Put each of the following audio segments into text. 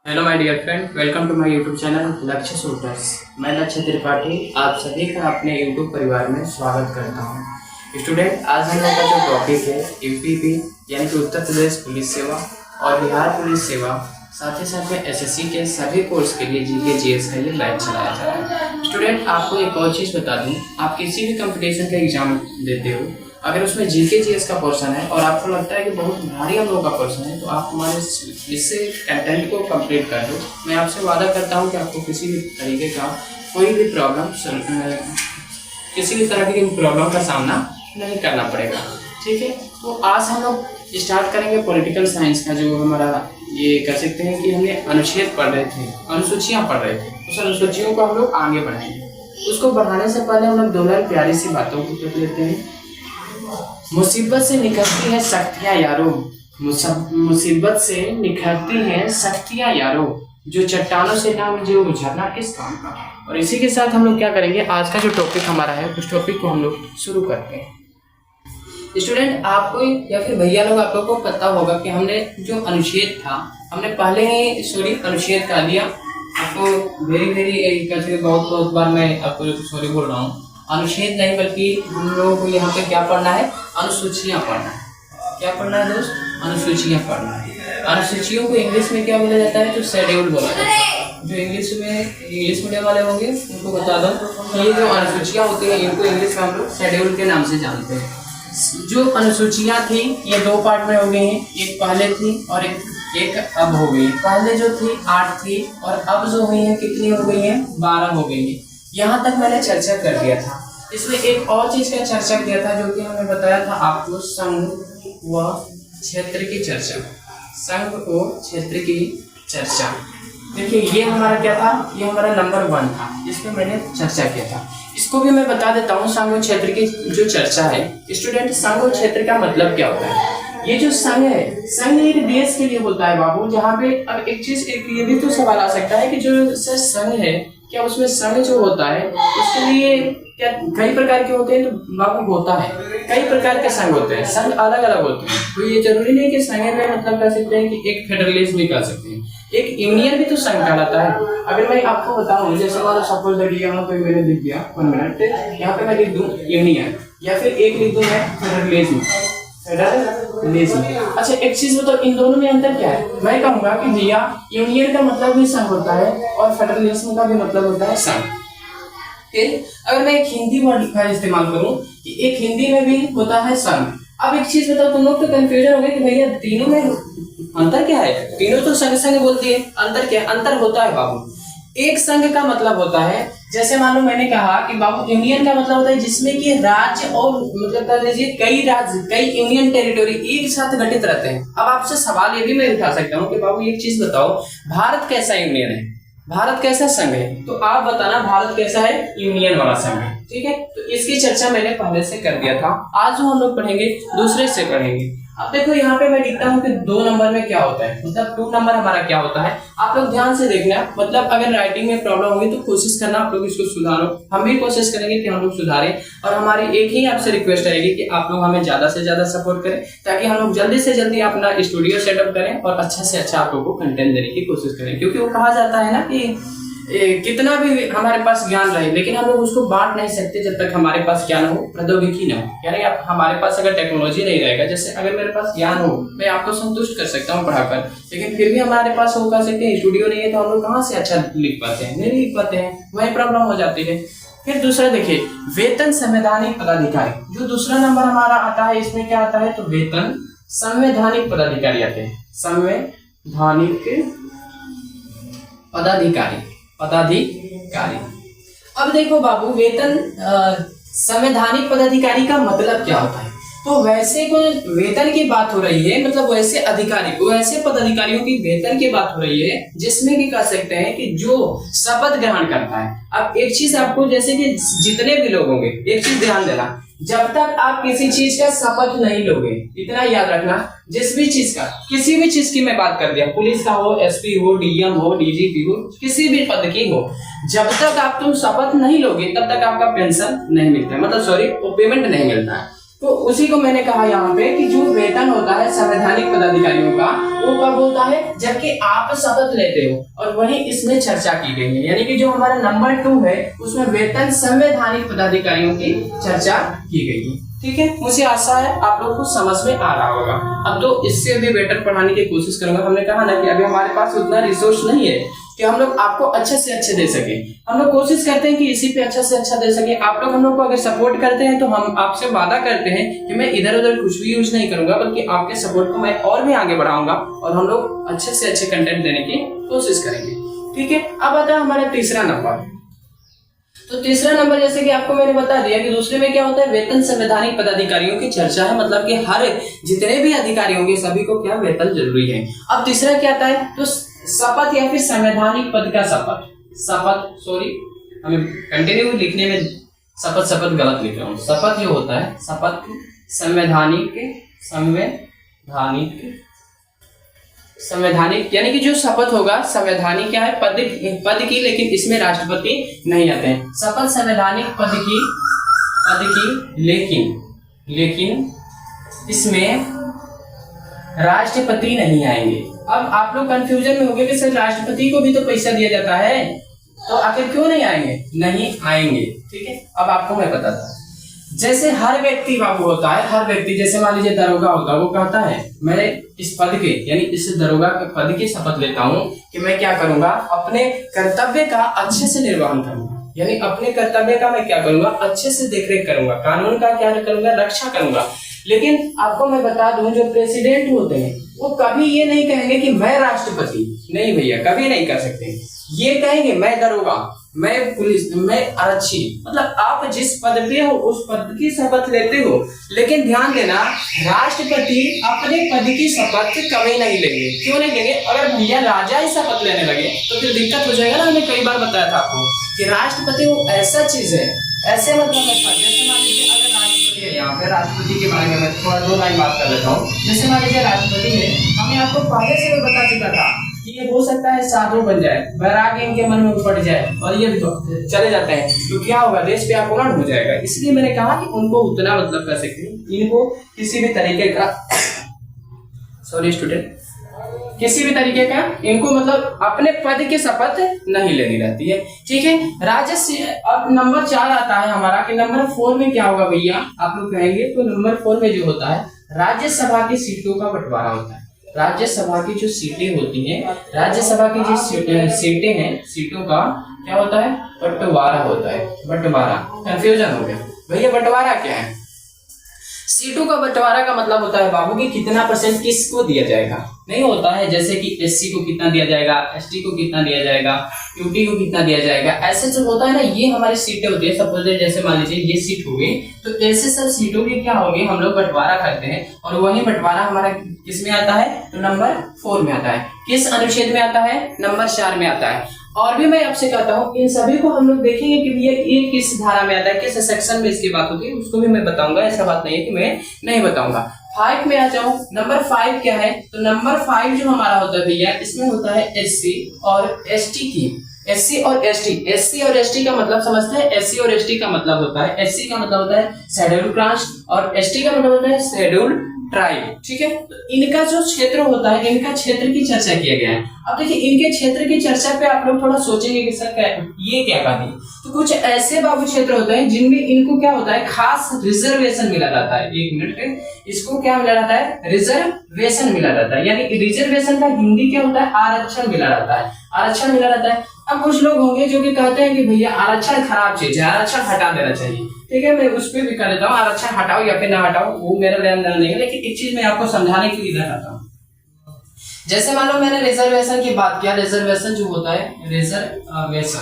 Hello my dear friend, welcome to my YouTube channel Lakshya shooters. मैं लक्ष्य त्रिपाठी आप सभी का अपने यूट्यूब परिवार में स्वागत करता हूं। स्टूडेंट, आज हम लोग का जो टॉपिक है यूपीपी यानी कि उत्तर प्रदेश पुलिस सेवा और बिहार पुलिस सेवा, साथ ही साथ में एसएससी के सभी कोर्स के लिए जीके जीएस का ये बैच चलाया जा रहा है। स्टूडेंट, आपको एक और चीज़ बता दूँ, आप किसी भी कंपटीशन का एग्जाम देते हो, अगर उसमें जीके जीएस का पोर्शन है और आपको लगता है कि बहुत भारी हम लोग का पोर्शन है, तो आप हमारे इससे कंटेंट को कंप्लीट कर दो। मैं आपसे वादा करता हूं कि आपको किसी भी तरीके का कोई भी किसी भी तरह की प्रॉब्लम का सामना नहीं करना पड़ेगा। ठीक है, तो आज हम लोग स्टार्ट करेंगे पॉलिटिकल साइंस का। जो हमारा ये कर सकते हैं कि हमने अनुच्छेद पढ़ रहे थे, अनुसूचियाँ पढ़ रहे थे, उस अनुसूचियों को हम लोग आगे बढ़ाएंगे। उसको बढ़ाने से पहले हम लोग दो लाइन प्यारी सी बातों को देख लेते हैं। मुसीबत से निखरती है शक्तियाँ यारो, मुसीबत से निखरती है शक्तियाँ यारो, जो चट्टानों से ना मुझे वो झरना किस काम का। और इसी के साथ हम लोग क्या करेंगे, आज का जो टॉपिक हमारा है उस टॉपिक को हम लोग शुरू करते हैं। स्टूडेंट, आपको या फिर भैया लोग, आप लोग को पता होगा कि हमने जो अनुच्छेद था, हमने पहले ही अनुच्छेद का दिया। आपको वेरी बहुत बार मैं आपको सॉरी बोल रहा हूँ। अनुच्छेद नहीं बल्कि हम लोगों को यहाँ पे क्या पढ़ना है, अनुसूचियाँ पढ़ना है। क्या पढ़ना है दोस्त? अनुसूचियाँ पढ़ना है। अनुसूचियों को इंग्लिश में क्या बोला जाता है? तो शेड्यूल बोला जाता है। जो इंग्लिश मीडियम वाले होंगे उनको बता दो, ये जो अनुसूचियाँ होती हैं इनको इंग्लिश में हम लोग शेड्यूल के नाम से जानते हैं। जो अनुसूचियाँ थी ये दो पार्ट में हो गई हैं, एक पहले थी और एक अब हो गई। पहले जो थी 8 थी और अब जो हुई है कितनी हो गई है? 12 हो गई है। यहाँ तक मैंने चर्चा कर दिया था। इसमें एक और चीज का चर्चा किया था जो कि हमने बताया था आपको, संघ व क्षेत्र की चर्चा। संघ व क्षेत्र की चर्चा, देखिए ये हमारा क्या था, ये हमारा नंबर 1 था, इसमें मैंने चर्चा किया था। इसको भी मैं बता देता हूँ। संघ व क्षेत्र की जो चर्चा है स्टूडेंट, संघ व क्षेत्र का मतलब क्या होता है? ये जो संघ है, संघ एक देश के लिए होता है बाबू, जहाँ पे अब एक चीज ये भी तो सवाल आ सकता है कि जो संघ है, क्या उसमें संघ जो होता है उसके लिए क्या कई प्रकार के होते हैं? तो बाबू होता है, कई प्रकार के संघ होते हैं, संघ अलग अलग होते हैं। तो ये जरूरी नहीं कि संघ में मतलब कह सकते हैं कि एक फेडरलिस्ट भी कह सकते हैं, एक यूनियन भी तो संघ कहलाता है। अगर मैं आपको बताऊं, जैसे मान लो सपोज दैट यहाँ पे मैंने लिख दिया 1 मिनट, यहाँ पे मैं लिख दूं यूनियन, या फिर एक लिख दूं मैं फेडरलिज्म। अच्छा, एक चीज बताओ, इन दोनों में अंतर क्या है? मैं कहूंगा कि भैया यूनियन का मतलब भी संघ होता है और फेडरलिज्म का भी मतलब होता है संघ। अगर मैं एक हिंदी वर्ड का इस्तेमाल करूं कि एक हिंदी में भी होता है संघ। अब एक चीज बताओ, तुम लोग तो कंफ्यूजन हो गए कि भैया तीनों में अंतर क्या है? तीनों तो संघ संघ बोलती है, अंतर क्या है? अंतर होता है बाबू, एक संघ का मतलब होता है, जैसे मान लो मैंने कहा कि बाबू यूनियन का मतलब होता है जिसमें कि राज्य और मतलब कह लीजिए कई राज्य, कई यूनियन टेरिटोरी एक साथ घटित रहते हैं। अब आपसे सवाल ये भी मैं उठा सकता हूँ कि बाबू एक चीज बताओ, भारत कैसा यूनियन है, भारत कैसा संघ है? तो आप बताना भारत कैसा है? यूनियन वाला संघ है। ठीक है, तो इसकी चर्चा मैंने पहले से कर दिया था। आज जो हम लोग पढ़ेंगे दूसरे से पढ़ेंगे। अब देखो यहाँ पे मैं लिखता हूँ कि 2 नंबर में क्या होता है, मतलब 2 नंबर हमारा क्या होता है। आप लोग ध्यान से देखना, मतलब अगर राइटिंग में प्रॉब्लम होगी तो कोशिश करना आप लोग इसको सुधारो। हम भी कोशिश करेंगे कि हम लोग सुधारें, और हमारी एक ही आपसे रिक्वेस्ट रहेगी कि आप लोग हमें ज्यादा से ज्यादा सपोर्ट करें, ताकि हम लोग जल्दी से जल्दी अपना स्टूडियो सेटअप करें और अच्छा से अच्छा आप लोगों को कंटेंट देने की कोशिश करें। क्योंकि वो कहा जाता है ना कि कितना भी हमारे पास ज्ञान रहे, लेकिन हम लोग उसको बांट नहीं सकते जब तक हमारे पास ज्ञान हो, प्रौद्योगिकी न हो। यानी हमारे पास अगर टेक्नोलॉजी नहीं रहेगा, जैसे अगर मेरे पास ज्ञान हो, मैं आपको संतुष्ट कर सकता हूँ पढ़ाकर, लेकिन फिर भी हमारे पास हो कह सकते हैं स्टूडियो नहीं है, तो हम लोग कहाँ से अच्छा लिख पाते हैं? नहीं लिख पाते हैं, वही प्रॉब्लम हो जाती है। फिर दूसरा देखिए, वेतन संवैधानिक पदाधिकारी, जो दूसरा नंबर हमारा आता है, इसमें क्या आता है? तो वेतन संवैधानिक पदाधिकारी आते हैं, संवैधानिक पदाधिकारी। अब देखो बाबू, वेतन संवैधानिक पदाधिकारी का मतलब क्या होता है? तो वैसे कोई वेतन की बात हो रही है, मतलब वैसे वैसे पदाधिकारियों की वेतन की बात हो रही है जिसमें कि कह सकते हैं कि जो शपथ ग्रहण करता है। अब एक चीज आपको, जैसे कि जितने भी लोग होंगे, एक चीज ध्यान देना, जब तक आप किसी चीज का शपथ नहीं लोगे, इतना याद रखना, जिस भी चीज का, किसी भी चीज की मैं बात कर दिया, पुलिस का हो, एसपी हो, डीएम हो, डीजीपी हो, किसी भी पद की हो, जब तक आप तुम शपथ नहीं लोगे तब तक आपका पेंशन नहीं मिलता है, मतलब सॉरी, वो पेमेंट नहीं मिलता है। तो उसी को मैंने कहा यहाँ पे कि जो वेतन होता है संवैधानिक पदाधिकारियों का वो कब होता है, जबकि आप शपथ लेते हो, और वही इसमें चर्चा की गई है। यानी कि जो हमारा नंबर 2 है उसमें वेतन संवैधानिक पदाधिकारियों की चर्चा की गई है। ठीक है, मुझे आशा है आप लोग को समझ में आ रहा होगा। अब तो इससे भी बेटर पढ़ाने की कोशिश करूंगा। हमने कहा ना कि अभी हमारे पास उतना रिसोर्स नहीं है कि हम लोग आपको अच्छे से अच्छे दे सके। हम लोग कोशिश करते हैं कि इसी पे अच्छा से अच्छा दे सके। आप लोग हम लोग को अगर सपोर्ट करते हैं तो हम आपसे वादा करते हैं कि मैं इधर उधर कुछ भी यूज नहीं करूंगा, बल्कि आपके सपोर्ट को मैं और भी आगे बढ़ाऊंगा और हम लोग अच्छे से अच्छे कंटेंट देने की कोशिश करेंगे। ठीक है, अब आता है हमारा तीसरा नंबर। तो तीसरा नंबर जैसे कि आपको मैंने बता दिया कि दूसरे में क्या होता है, वेतन संवैधानिक पदाधिकारियों की चर्चा है, मतलब कि हर जितने भी अधिकारी होंगे सभी को क्या वेतन जरूरी है। अब तीसरा क्या आता है, तो शपथ या फिर संवैधानिक पद का शपथ, हमें कंटिन्यू लिखने में शपथ गलत लिख रहा हूँ। शपथ जो होता है, शपथ संवैधानिक यानी कि जो शपथ होगा संवैधानिक क्या है, पद की, लेकिन इसमें राष्ट्रपति नहीं आते हैं। शपथ संवैधानिक पद की लेकिन इसमें राष्ट्रपति नहीं आएंगे। अब आप लोग कंफ्यूजन में होंगे कि सर राष्ट्रपति को भी तो पैसा दिया जाता है, तो आखिर क्यों नहीं आएंगे? नहीं आएंगे। ठीक है, अब आपको मैं बताता हूँ। जैसे हर व्यक्ति बाबू होता है, हर व्यक्ति जैसे मान लीजिए दरोगा होता है, वो कहता है मैं इस पद के यानी इस दरोगा के पद की शपथ लेता हूँ कि मैं क्या करूंगा, अपने कर्तव्य का अच्छे से निर्वहन करूंगा। यानी अपने कर्तव्य का मैं क्या करूंगा, अच्छे से देखरेख करूंगा, कानून का क्या करूंगा, रक्षा करूंगा। लेकिन आपको मैं बता दूं जो प्रेसिडेंट होते हैं वो कभी ये नहीं कहेंगे कि मैं राष्ट्रपति, नहीं भैया, कभी नहीं कर सकते। ये कहेंगे मैं दरोगा, मैं पुलिस, मैं आरक्षी। मतलब आप जिस पद पे हो उस पद की शपथ लेते हो, लेकिन ध्यान देना राष्ट्रपति अपने पद की शपथ कभी नहीं लेंगे। क्यों नहीं लेंगे? अगर भैया राजा ही शपथ लेने लगे तो फिर दिक्कत हो जाएगा ना। हमने कई बार बताया था आपको कि राष्ट्रपति वो ऐसा चीज है, ऐसे मतलब जैसे मान लीजिए अगर राष्ट्रपति है, यहाँ पे राष्ट्रपति के बारे में मैं थोड़ा 2 लाइन बात कर लेता हूँ। जैसे मान लीजिए राष्ट्रपति है, हमने आपको पहले से भी बता चुका था कि ये हो सकता है साधु बन जाए, वैराग्य इनके मन में उपट जाए और ये चले जाते हैं, तो क्या होगा, देश पे आक्रमण हो जाएगा। इसलिए मैंने कहा कि उनको उतना मतलब कर सकते हैं, इनको किसी भी तरीके का किसी भी तरीके का इनको मतलब अपने पद की शपथ नहीं लेनी रहती है। ठीक है, राजस्व। अब नंबर 4 आता है हमारा कि नंबर 4 में क्या होगा भैया, आप लोग कहेंगे तो नंबर 4 में जो होता है राज्यसभा की सीटों का बंटवारा होता है। राज्यसभा की जो सीटें होती हैं, राज्यसभा की जो सीटें हैं, सीटों का क्या होता है, बंटवारा होता है। बंटवारा, कंफ्यूजन हो गया भैया, बंटवारा क्या है? सीटों का बंटवारा का मतलब होता है बाबू कि कितना % किसको दिया जाएगा। नहीं होता है जैसे कि SC को कितना दिया जाएगा, ST को कितना दिया जाएगा, UT को कितना दिया जाएगा, ऐसे जो होता है ना, ये हमारी सीटें होती है। सपोज जैसे मान लीजिए ये सीट हो गई, तो ऐसे सब सीटों के क्या होंगे, हम लोग बंटवारा करते हैं और वही बंटवारा हमारा किस में आता है, तो नंबर 4 में आता है। किस अनुच्छेद में आता है, नंबर 4 में आता है। और भी मैं आपसे कहता हूँ इन सभी को हम लोग देखेंगे कि ये किस धारा में आता है, किस सेक्शन में इसकी बात होती है, उसको भी मैं बताऊंगा। ऐसा बात नहीं है कि मैं नहीं बताऊंगा। 5 में आ जाऊं, नंबर 5 क्या है, तो नंबर 5 जो हमारा होता है भैया, इसमें होता है SC और ST की। SC और ST का मतलब समझते हैं। SC और ST का मतलब होता है, SC का मतलब होता है शेड्यूल्ड कास्ट और ST का मतलब होता है शेड्यूल्ड ट्राइब। ठीक है, तो इनका जो क्षेत्र होता है, इनका क्षेत्र की चर्चा किया गया है। अब देखिए इनके क्षेत्र की चर्चा पे आप लोग थोड़ा सोचेंगे कि सर ये क्या कहा, तो कुछ ऐसे बाबू क्षेत्र होते हैं जिनमें इनको क्या होता है, खास रिजर्वेशन मिला जाता है। 1 मिनट, इसको क्या मिला जाता है, रिजर्वेशन मिला जाता है। यानी रिजर्वेशन का हिंदी क्या होता है, आरक्षण मिला जाता है। आरक्षण मिला जाता है। अब कुछ लोग होंगे जो कि कहते हैं कि भैया आरक्षण खराब चीज है, आरक्षण हटा देना चाहिए। ठीक है, मैं उस पर भी कर देता हूँ, आरक्षण हटाओ या फिर ना हटाओ वो मेरा लेन देन नहीं है, लेकिन एक चीज मैं आपको समझाने के लिए इधर आता हूँ। जैसे मान लो मैंने रिजर्वेशन की बात किया, रिजर्वेशन जो होता है, रिजर्वेशन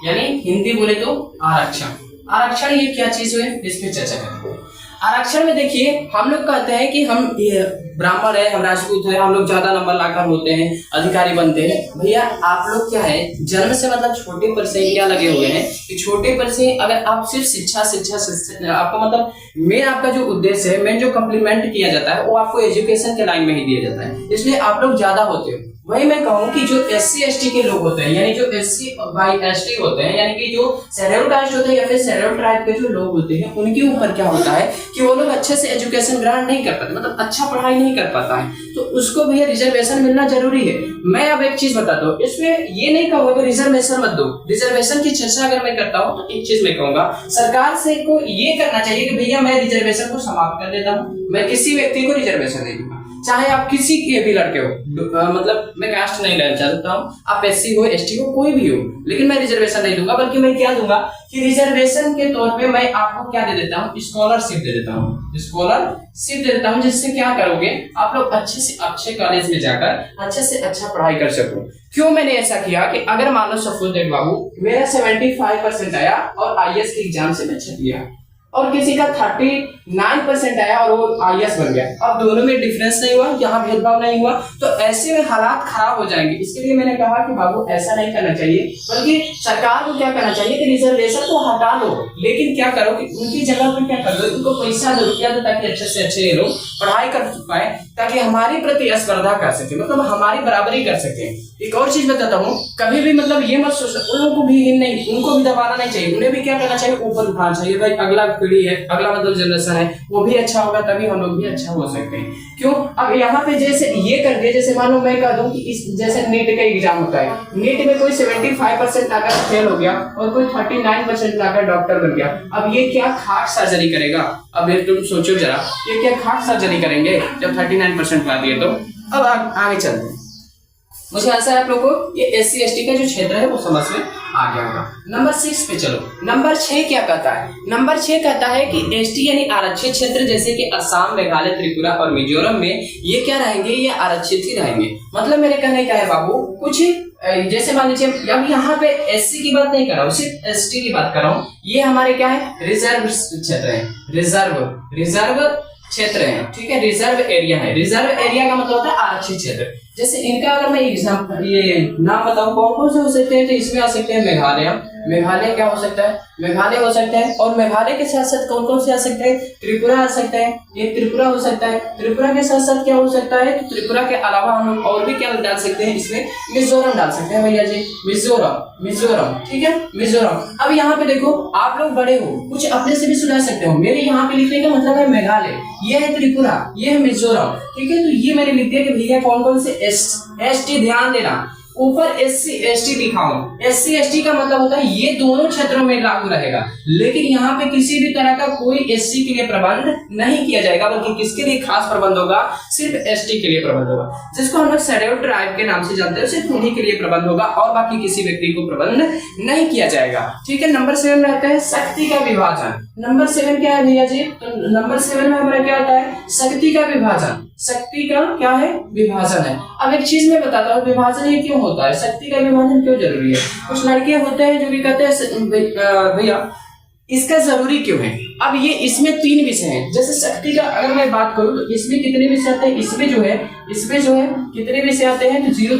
यानी हिंदी बोले तो आरक्षण। आरक्षण ये क्या चीज है, इस पे चर्चा करेंगे। आरक्षण में देखिए हम लोग कहते हैं कि हम ब्राह्मण है, हम राजपूत है, हम लोग ज्यादा नंबर लाकर होते हैं, अधिकारी बनते हैं। भैया आप लोग क्या है, जन्म से मतलब छोटे पर से क्या लगे हुए हैं कि छोटे पर से अगर आप सिर्फ शिक्षा आपको मतलब मेन आपका जो उद्देश्य है, मेन जो कम्प्लीमेंट किया जाता है वो आपको एजुकेशन के लाइन में ही दिया जाता है, इसलिए आप लोग ज्यादा होते हो। वही मैं कहूँ कि जो SC ST के लोग होते हैं, यानी जो SC बाई ST होते हैं, यानी कि जो शेड्यूल कास्ट होते हैं या फिर शेड्यूल ट्राइब के जो लोग होते हैं, उनके ऊपर क्या होता है कि वो लोग अच्छे से एजुकेशन ग्रांट नहीं कर पाते, मतलब अच्छा पढ़ाई नहीं कर पाता है, तो उसको भी रिजर्वेशन मिलना जरूरी है। मैं अब एक चीज बताता हूँ, इसमें ये नहीं कहूँगा कि रिजर्वेशन मत दो। रिजर्वेशन की चर्चा अगर मैं करता हूँ तो एक चीज मैं कहूँगा, सरकार से को ये करना चाहिए कि भैया मैं रिजर्वेशन को समाप्त कर देता हूँ, मैं किसी व्यक्ति को रिजर्वेशन दे दूंगा, चाहे आप किसी के भी लड़के हो, मतलब मैं कास्ट नहीं लेना चाहता हूँ, आप SC हो ST हो कोई भी हो, लेकिन मैं रिजर्वेशन नहीं दूंगा, बल्कि मैं क्या दूंगा कि रिजर्वेशन के तौर पे मैं आपको क्या दे देता हूँ, स्कॉलरशिप दे देता हूँ, स्कॉलरशिप दे देता हूँ, जिससे क्या करोगे आप लोग अच्छे से अच्छे कॉलेज में जाकर अच्छे से अच्छा पढ़ाई कर सको। क्यों मैंने ऐसा किया कि अगर मान लो सपोज देख बाबू मेरा 75% आया और IAS के एग्जाम से मैं छट गया, और किसी का 39% आया और वो IAS बन गया, अब दोनों में डिफरेंस नहीं हुआ, यहाँ भेदभाव नहीं हुआ, तो ऐसे में हालात खराब हो जाएंगे। इसके लिए मैंने कहा कि बाबू ऐसा नहीं करना चाहिए, बल्कि सरकार को क्या करना चाहिए कि रिजर्वेशन को हटा लो, लेकिन क्या करो कि उनकी जगह पर क्या कर दो, उनको पैसा दो, रुपया दो, ताकि अच्छे से अच्छे ये लोग पढ़ाई कर पाए, ताकि हमारी प्रतिस्पर्धा कर सके, मतलब हमारी बराबरी कर सके। एक और चीज बताता हूँ, कभी भी मतलब ये मत सोचना उन लोगों को भी नहीं, उनको भी दबाना नहीं चाहिए, उन्हें भी क्या करना चाहिए, ऊपर उठाना चाहिए। भाई अगला पीढ़ी है, अगला मतलब जनरेशन है, वो भी अच्छा होगा तभी हम लोग भी अच्छा हो सकते हैं। क्यों? अब यहाँ पे जैसे ये कर दिया, जैसे मान लो मैं कह दूं कि इस जैसे नीट का एग्जाम होता है, नीट में कोई 75% लाकर फेल हो गया और कोई 39% लाकर डॉक्टर बन गया, अब ये क्या खाक सर्जरी करेगा? अब ये तुम सोचो जरा, ये क्या खाक सर्जरी करेंगे जब 39% ला दिए? तो अब आगे चलते हैं। मुझे आशा है आप लोगों को ये SC ST का जो क्षेत्र है वो समझ में आ गया होगा। नंबर 6 पे चलो। नंबर 6 क्या कहता है? नंबर 6 कहता है कि ST यानी आरक्षित क्षेत्र, जैसे कि असम, मेघालय, त्रिपुरा और मिजोरम में ये क्या रहेंगे, ये आरक्षित ही रहेंगे। मतलब मेरे कहने का है बाबू, कुछ जैसे मान लीजिए अब यहाँ पे SC की बात नहीं कर रहा हूँ, सिर्फ ST की बात कर रहा हूँ। ये हमारे क्या है, रिजर्व क्षेत्र है, रिजर्व क्षेत्र है, ठीक है, रिजर्व एरिया है। रिजर्व एरिया का मतलब होता है आरक्षित क्षेत्र। जैसे इनका अगर मैं एग्जाम्पल ये नाम बताऊं कौन कौन से हो सकते हैं, तो इसमें आ सकते हैं मेघालय क्या हो सकता है, मेघालय हो सकता है, और मेघालय के साथ साथ कौन कौन से आ सकते हैं, त्रिपुरा आ सकता है, ये त्रिपुरा हो सकता है। त्रिपुरा के साथ साथ क्या हो सकता है, तो त्रिपुरा के अलावा हम लोग और भी क्या डाल सकते हैं, इसमें मिजोरम डाल सकते हैं भैया जी, मिजोरम, ठीक है, मिजोरम। अब यहाँ पे देखो आप लोग बड़े हो, कुछ अपने से भी सुना सकते हो। मेरे यहाँ पे लिखने का मतलब है मेघालय, ये है त्रिपुरा, ये है मिजोरम, ठीक है। तो ये मैंने लिख दिया कि भैया कौन कौन से ST, ध्यान देना, ऊपर SC ST लिखा हूं। SC ST का मतलब होता है ये दोनों क्षेत्रों में लागू रहेगा, लेकिन यहाँ पे किसी भी तरह का कोई SC के लिए प्रबंध नहीं किया जाएगा, बल्कि किसके लिए खास प्रबंध होगा, सिर्फ ST के लिए प्रबंध होगा, जिसको हम लोग शेड्यूल ट्राइब के नाम से जानते हैं। सिर्फ उन्हीं के लिए प्रबंध होगा और बाकी किसी व्यक्ति को प्रबंध नहीं किया जाएगा, ठीक है। नंबर 7 में आता है शक्ति का विभाजन। नंबर 7 क्या है भैया जी, तो नंबर 7 में हमारा क्या आता है, शक्ति का विभाजन। शक्ति का क्या है, विभाजन है। अब एक चीज मैं बताता हूँ, विभाजन ये क्यों होता है, शक्ति का विभाजन क्यों जरूरी है। कुछ लड़के होते हैं जो कि कहते हैं भैया इसका जरूरी क्यों है। अब ये इसमें 3 विषय हैं। जैसे शक्ति का अगर मैं बात करूँ तो इसमें कितने विषय आते हैं, इसमें जो है कितने विषय आते हैं, तो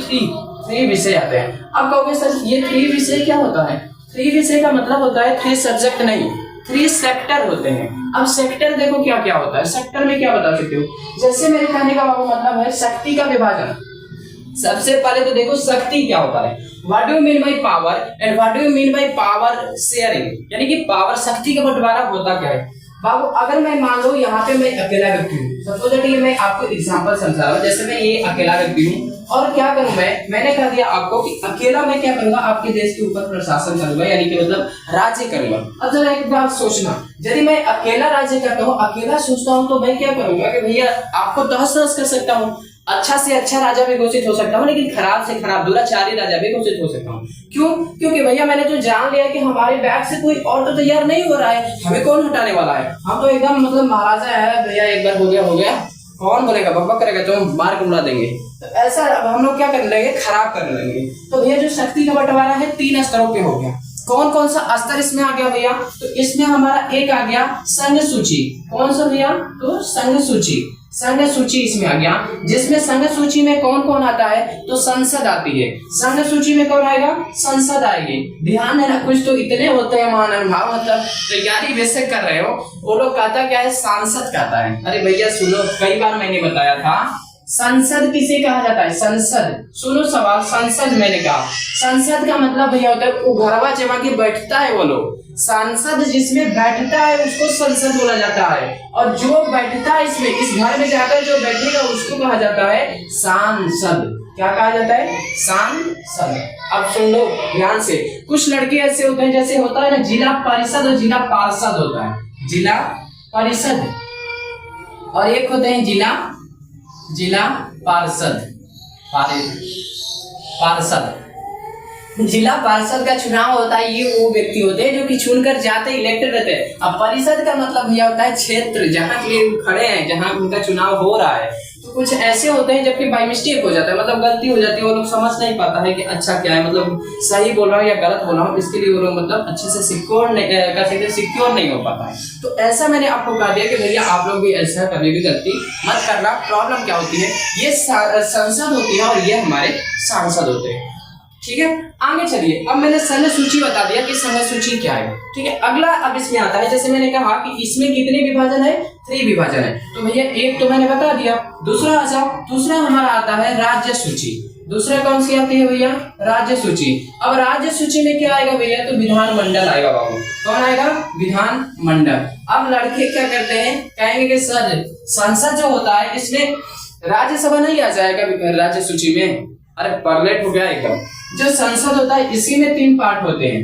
3 विषय आते हैं। अब कहोगे सर ये 3 विषय क्या होता है, 3 विषय का मतलब होता है 3 सब्जेक्ट नहीं, 3 सेक्टर होते हैं। अब सेक्टर देखो क्या क्या होता है, सेक्टर में क्या बता सकते हो। जैसे मेरे कहने का मतलब है शक्ति का विभाजन। सबसे पहले तो देखो शक्ति क्या होता है, what do you mean by power and what do you mean by power sharing, यानी कि पावर शक्ति का बंटवारा होता क्या है। बाबू अगर मैं मान लो यहाँ पे मैं अकेला व्यक्ति हूँ, सपोज दैट ये मैं आपको एग्जांपल समझा रहा हूँ। जैसे मैं ये अकेला व्यक्ति हूँ और क्या करूँ मैंने कह दिया आपको कि अकेला मैं क्या करूंगा, आपके देश के ऊपर प्रशासन करूंगा, यानी कि मतलब राज्य करूंगा। अब जरा एक बात सोचना, यदि मैं अकेला राज्य करता हूँ, अकेला सोचता हूँ, तो मैं क्या करूंगा कि भैया आपको तहस-नहस कर सकता हूँ, अच्छा से अच्छा राजा भी घोषित हो सकता हूँ, लेकिन खराब से खराब दुराचारी राजा भी घोषित हो सकता हूँ। क्यों? क्योंकि भैया मैंने तो जान लिया कि हमारे बैग से कोई और तो तैयार नहीं हो रहा है, हमें कौन हटाने वाला है, हम तो एकदम मतलब महाराजा है भैया, एक बार हो गया, कौन बोलेगा, बब्बा करेगा तो मार के उड़ा देंगे। तो ऐसा अब हम लोग क्या करने लगे, खराब करने लगेंगे। तो भैया जो शक्ति का बंटवारा है 3 स्तरों पे हो गया। कौन कौन सा स्तर इसमें आ गया भैया, तो इसमें हमारा एक आ गया संघ सूची। कौन सा भैया, तो संघ सूची इसमें आ गया, जिसमें संघ सूची में कौन कौन आता है, तो संसद आती है। संघ सूची में कौन आएगा, संसद आएगी। ध्यान देना, कुछ तो इतने होते हैं महानुभाव, मतलब तैयारी वैसे कर रहे हो, वो लोग कहता क्या है, सांसद कहता है। अरे भैया सुनो, कई बार मैंने बताया था संसद किसे कहा जाता है? संसद। सुनो सवाल, संसद मैंने कहा, संसद का मतलब भैया होता है वो घरवा जमा के बैठता है वो लोग। सांसद जिसमें बैठता है उसको संसद बोला जाता है, और जो बैठता है इसमें, इस घर में जाकर जो बैठेगा उसको कहा जाता है सांसद। क्या कहा जाता है? सांसद। अब सुन लो ध्यान से, कुछ लड़के ऐसे होते हैं जैसे होता है ना जिला परिषद और जिला पार्षद होता है, जिला परिषद, और एक होते हैं जिला पार्षद। पार्षद, जिला पार्षद का चुनाव होता है, ये वो व्यक्ति होते हैं जो कि चुनकर जाते इलेक्टेड रहते हैं। अब परिषद का मतलब भैया होता है क्षेत्र जहाँ के लिए खड़े हैं, जहाँ उनका चुनाव हो रहा है। तो कुछ ऐसे होते हैं जबकि बाई मिस्टेक हो जाता है, मतलब गलती हो जाती है, वो लोग समझ नहीं पाता है कि अच्छा क्या है, मतलब सही बोल रहा हूँ या गलत बोल रहा हूँ, इसके लिए वो लोग मतलब अच्छे से सिक्योर नहीं हो पाता है। तो ऐसा मैंने आपको कहा दिया कि भैया आप लोग भी ऐसा कभी भी गलती मत करना। प्रॉब्लम क्या होती है, ये संसद होती है और ये हमारे सांसद होते हैं। ठीक है, आगे चलिए। अब मैंने समय सूची बता दिया कि समय सूची क्या है। ठीक है, अगला अब इसमें आता है, जैसे मैंने कहा कि इसमें कितने विभाजन है? 3 विभाजन है। तो भैया एक तो मैंने बता दिया, दूसरा दूसरा हमारा आता है राज्य सूची। दूसरा कौन सी आती है भैया? राज्य सूची। अब राज्य सूची में क्या आएगा भैया? तो विधानमंडल आएगा बाबू। कौन आएगा? विधानमंडल। अब लड़के क्या करते हैं, कहेंगे कि सर संसद जो होता है इसमें राज्यसभा नहीं आ जाएगा राज्य सूची में? अरे परलेट हो गया एकदम। जो संसद होता है इसी में 3 पार्ट होते हैं,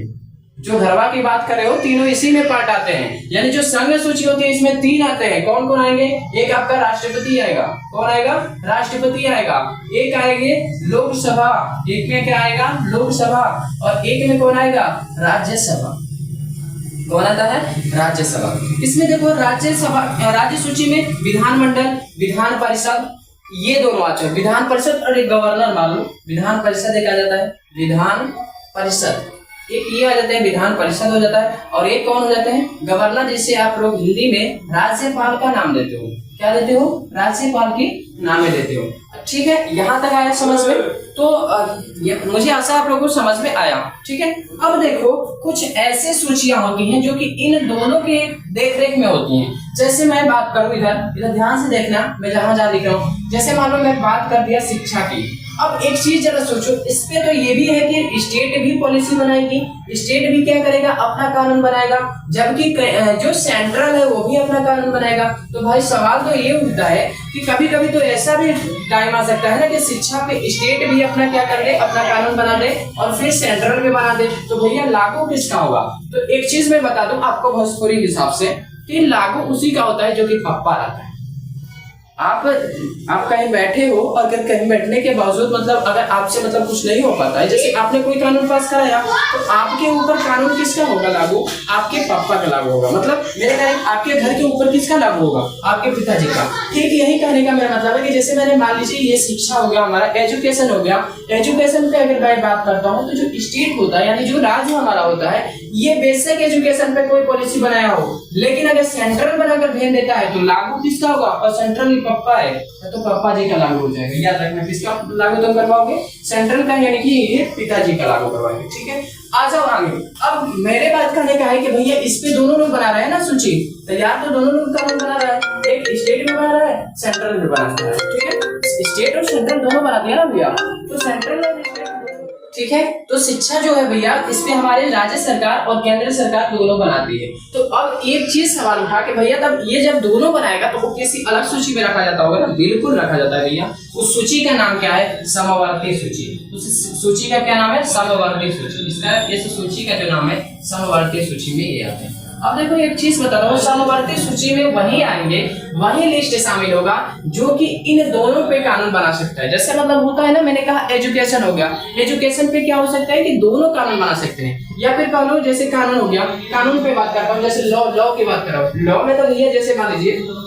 जो घरवा की बात कर रहे हो तीनों इसी में पार्ट आते हैं। यानी जो संघ सूची होती है इसमें 3 आते हैं। कौन कौन आएंगे? एक आपका राष्ट्रपति आएगा। कौन आएगा? राष्ट्रपति आएगा। एक आएंगे लोकसभा, एक में क्या आएगा? लोकसभा, और एक में कौन आएगा? राज्यसभा। कौन आता है? राज्यसभा। इसमें देखो राज्यसभा, राज्य सूची में विधानमंडल, विधान परिषद, ये दोनों आते हैं। विधान परिषद और एक गवर्नर मान लो, विधान परिषद एक आ जाता है, विधान परिषद एक ये आ जाते हैं, विधान परिषद हो जाता है, और एक कौन हो जाते हैं? गवर्नर, जिसे आप लोग हिंदी में राज्यपाल का नाम देते हो। क्या देते हो? राज्यपाल की नाम देते हो। ठीक है, यहाँ तक आया समझ में? तो मुझे आशा आप लोगों को समझ में आया। ठीक है, अब देखो कुछ ऐसे सूचियां होती हैं जो कि इन दोनों के देखरेख में होती हैं। जैसे मैं बात करूं, इधर ध्यान से देखना, मैं जहां लिख रहा हूँ। जैसे मान लो मैं बात कर दिया शिक्षा की। अब एक चीज जरा सोचो, इस पे तो ये भी है कि स्टेट भी पॉलिसी बनाएगी, स्टेट भी क्या करेगा? अपना कानून बनाएगा, जबकि जो सेंट्रल है वो भी अपना कानून बनाएगा। तो भाई सवाल तो ये उठता है कि कभी कभी तो ऐसा भी टाइम आ सकता है ना कि शिक्षा पे स्टेट भी अपना क्या कर दे? अपना कानून बना दे, और फिर सेंट्रल भी बना दे। तो भैया लागू किसका होगा? तो एक चीज मैं बता दूं आपको भोजपुरी हिसाब से कि लागू उसी का होता है जो कि पप्पा रहता है। आप कहीं बैठे हो और अगर कहीं बैठने के बावजूद मतलब अगर आपसे मतलब कुछ नहीं हो पाता है, जैसे आपने कोई कानून पास कराया, तो आपके ऊपर कानून किसका होगा लागू? आपके पापा का लागू होगा। मतलब मेरे कहने आपके घर के ऊपर किसका लागू होगा? आपके पिताजी का। ठीक यही कहने का मेरा मतलब है कि जैसे मैंने मान लीजिए ये शिक्षा हो गया, हमारा एजुकेशन हो गया। एजुकेशन पे अगर मैं बात करता हूँ तो जो स्टेट होता है यानी जो राज्य हमारा होता है, ये बेसिक एजुकेशन पे कोई पॉलिसी बनाया हो, लेकिन अगर सेंट्रल बनाकर भेज देता है तो लागू किसका होगा? और सेंट्रल पप्पा है तो पप्पा जी का लागू हो जाएगा। याद रखना, किसका लागू तुम करवाओगे? सेंट्रल का, यानी कि ये पिताजी का लागू करवाएंगे। ठीक है, आ जाओ आगे। अब मेरे बात करने का है कि भैया इस पे दोनों लोग बना रहे हैं ना सूची, तो यार तो दोनों लोग कानून बना रहा है, एक स्टेट भी बना रहा है, सेंट्रल भी बना रहा है। ठीक है, स्टेट और सेंट्रल दोनों बना दिया ना भैया, तो सेंट्रल और स्टेट। ठीक है, तो शिक्षा जो है भैया इस पे हमारे राज्य सरकार और केंद्र सरकार दोनों बनाती है। तो अब एक चीज सवाल उठा कि भैया तब ये जब दोनों बनाएगा तो वो किसी अलग सूची में रखा जाता होगा ना? बिल्कुल रखा जाता है भैया। उस सूची का नाम क्या है? समवर्ती सूची। उस सूची का क्या नाम है? समवर्ती सूची। इसका इस सूची का जो नाम है समवर्ती सूची में ये आता है। अब देखो एक चीज बता रहा हूँ, समवर्ती सूची में वही आएंगे, वही लिस्ट शामिल होगा जो कि इन दोनों पे कानून बना सकता है। जैसे मतलब होता है ना, मैंने कहा एजुकेशन हो गया, एजुकेशन पे क्या हो सकता है कि दोनों कानून बना सकते हैं। या फिर कानून, जैसे कानून हो गया, कानून पे बात करता हूँ, जैसे लॉ की बात कर रहा हूँ। लॉ में तो भैया जैसे मान लीजिए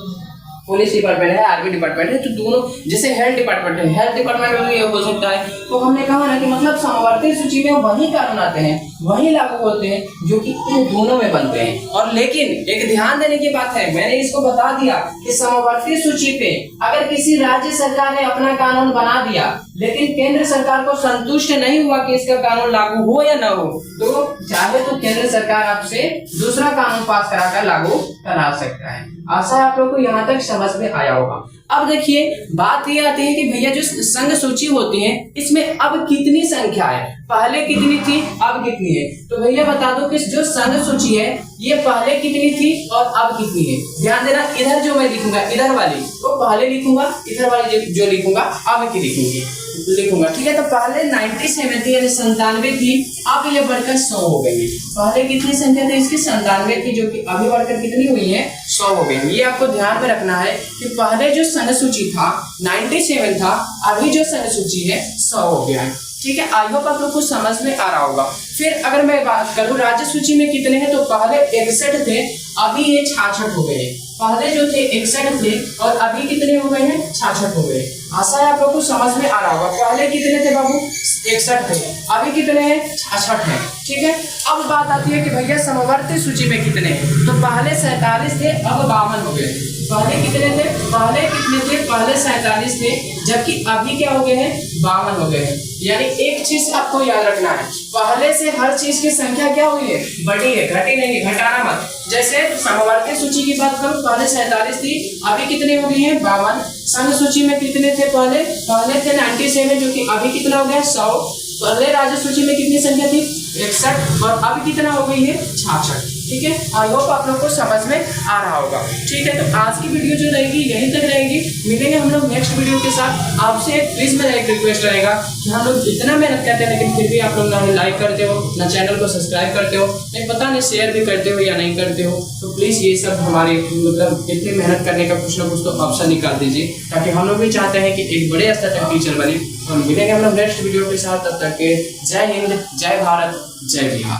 पुलिस डिपार्टमेंट है, आर्मी डिपार्टमेंट है, तो दोनों, जैसे हेल्थ डिपार्टमेंट है, हेल्थ डिपार्टमेंट में भी ये हो सकता है। तो हमने कहा ना कि मतलब समवर्ती सूची में वही कानून आते हैं, वही लागू होते हैं जो कि इन दोनों में बनते हैं। और लेकिन एक ध्यान देने की बात है, मैंने इसको बता दिया कि समवर्ती सूची पे अगर किसी राज्य सरकार ने अपना कानून बना दिया लेकिन केंद्र सरकार को संतुष्ट नहीं हुआ कि इसका कानून लागू हो या ना हो, तो चाहे तो केंद्र सरकार आपसे दूसरा कानून पास कराकर लागू करा सकता है। आशा है आप लोगों को यहाँ तक समझ में आया होगा। अब देखिए बात ये आती है कि भैया जो संघ सूची होती है इसमें अब कितनी संख्या है, पहले कितनी थी अब कितनी है। तो भैया बता दो कि जो संघ सूची है ये पहले कितनी थी और अब कितनी है। ध्यान देना, इधर जो मैं लिखूंगा इधर वाली वो पहले लिखूंगा, इधर वाली जो लिखूंगा अब की लिखूंगा। ठीक है, तो पहले 97 थी यानी 97 थी, अब ये बढ़कर 100 हो गई है। पहले कितनी संख्या थी इसकी 97 थी, जो कि अभी बढ़कर कितनी हुई है 100 हो गई। ये आपको ध्यान में रखना है कि पहले जो संघ सूची था 97 था, अभी जो संघ सूची है 100 हो गया है। ठीक है, आई होप आप लोग को समझ में आ रहा होगा। फिर अगर मैं बात करूं राज्य सूची में कितने हैं, तो पहले 61 थे, अभी ये 66 हो गए। पहले जो थे 61 थे और अभी कितने हो गए हैं 66 हो गए। आशा है आप लोग को समझ में आ रहा होगा। पहले कितने थे बाबू 61 थे, अभी कितने हैं 66 हैं। ठीक है, अब बात आती है कि भैया समवर्ती सूची में कितने हैं, तो पहले 47 थे अब 52 हो गए। पहले कितने थे, पहले 47 थे, जबकि अभी क्या हो गए हैं 52 हो गए हैं। यानी एक चीज आपको याद रखना है, पहले से हर चीज की संख्या क्या हुई है बढ़ी है, घटी नहीं है, घटाना मत। जैसे समवर्ती सूची की बात करूं, पहले 47 थी, अभी कितने हो गई है 52। संघ सूची में कितने थे, पहले थे 97, जो कि अभी कितना हो गया 100। पहले राज्य सूची में कितनी संख्या थी 61 और अभी कितना हो गई है 66। ठीक है, आई होप आप लोग को समझ में आ रहा होगा। ठीक है, तो आज की वीडियो जो रहेगी यहीं तक रहेगी, मिलेंगे हम लोग नेक्स्ट वीडियो के साथ। आपसे प्लीज मेरा एक रिक्वेस्ट रहेगा कि हम लोग इतना मेहनत करते हैं लेकिन फिर भी आप लोग ना लाइक करते हो ना चैनल को सब्सक्राइब करते हो, नहीं पता नहीं शेयर भी करते हो या नहीं करते हो। तो प्लीज ये सब हमारे मतलब इतनी मेहनत करने का कुछ ना कुछ तो ऑप्शन निकाल दीजिए, ताकि हम लोग भी चाहते हैं कि एक बड़े स्तर तक टीचर बने। और मिलेंगे हम लोग नेक्स्ट वीडियो के साथ, तब तक के जय हिंद, जय भारत, जय बिहार।